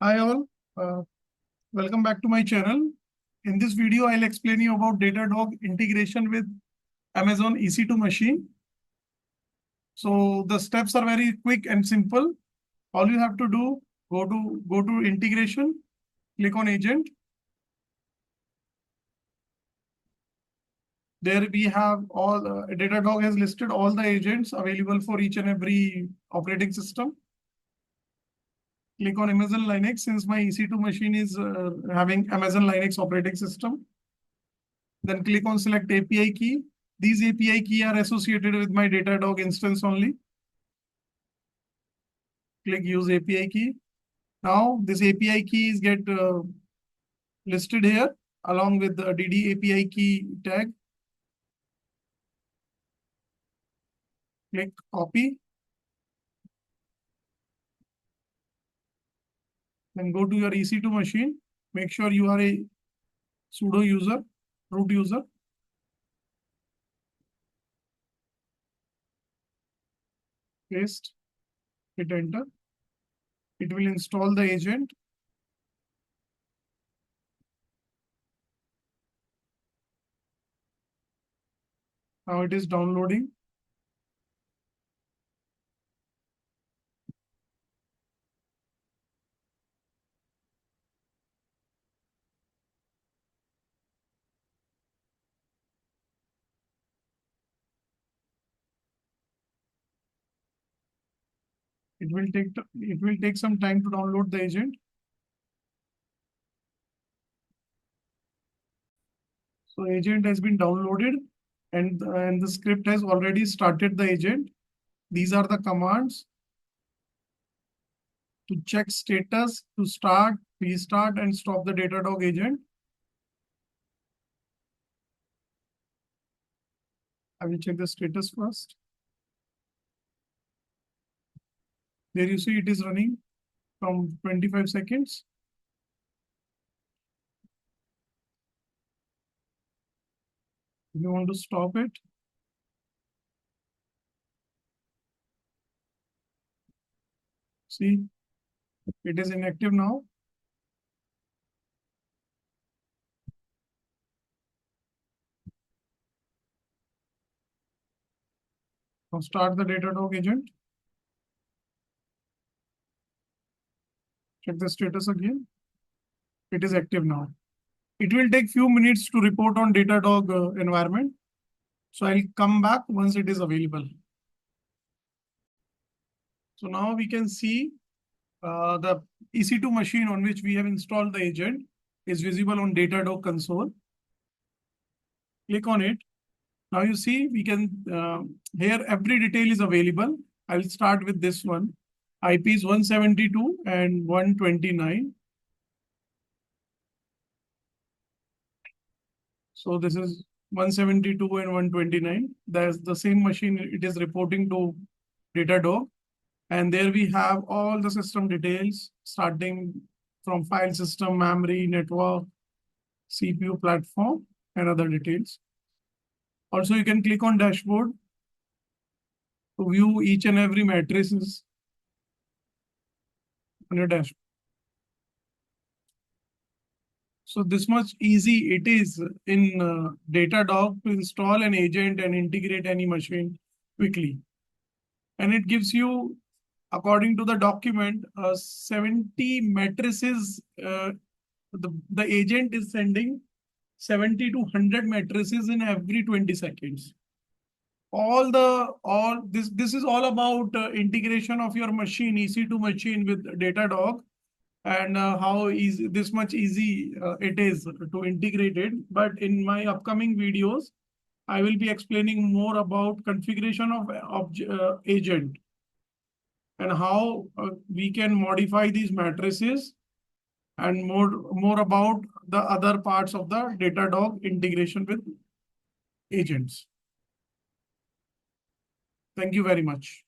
Hi all, welcome back to my channel. In this video, I'll explain you about Datadog integration with Amazon EC2 machine. So the steps are very quick and simple. All you have to do, go to integration, click on agent. There we have all Datadog has listed all the agents available for each and every operating system. Click on Amazon Linux since my EC2 machine is having Amazon Linux operating system. Then click on select API key. These API key are associated with my Datadog instance only. Click use API key. Now this API keys get listed here along with the DD API key tag. Click copy. Then go to your EC2 machine. Make sure you are a sudo user, root user. Paste, hit enter. It will install the agent. Now it is downloading. It will take some time to download the agent. So agent has been downloaded and the script has already started the agent. These are the commands to check status, to start, restart, and stop the Datadog agent. I will check the status first. There you see it is running from 25 seconds. If you want to stop it, see, it is inactive now. Now start the Datadog agent. Check the status again. It is active now. It will take few minutes to report on Datadog environment. So I'll come back once it is available. So now we can see the EC2 machine on which we have installed the agent is visible on Datadog console. Click on it. Now you see we can, here every detail is available. I will start with this one. IP is 172 and 129. So this is 172 and 129. That's the same machine. It is reporting to Datadog. And there we have all the system details starting from file system, memory, network, CPU platform, and other details. Also, you can click on dashboard to view each and every matrices on your dashboard. So this much easy it is in Datadog to install an agent and integrate any machine quickly. And it gives you, according to the document, 70 matrices. The agent is sending 70 to 100 matrices in every 20 seconds. This is all about integration of your machine, EC2 machine with Datadog, and how easy this much easy it is to integrate it. But in my upcoming videos, I will be explaining more about configuration of agent and how we can modify these matrices and more about the other parts of the Datadog integration with agents. Thank you very much.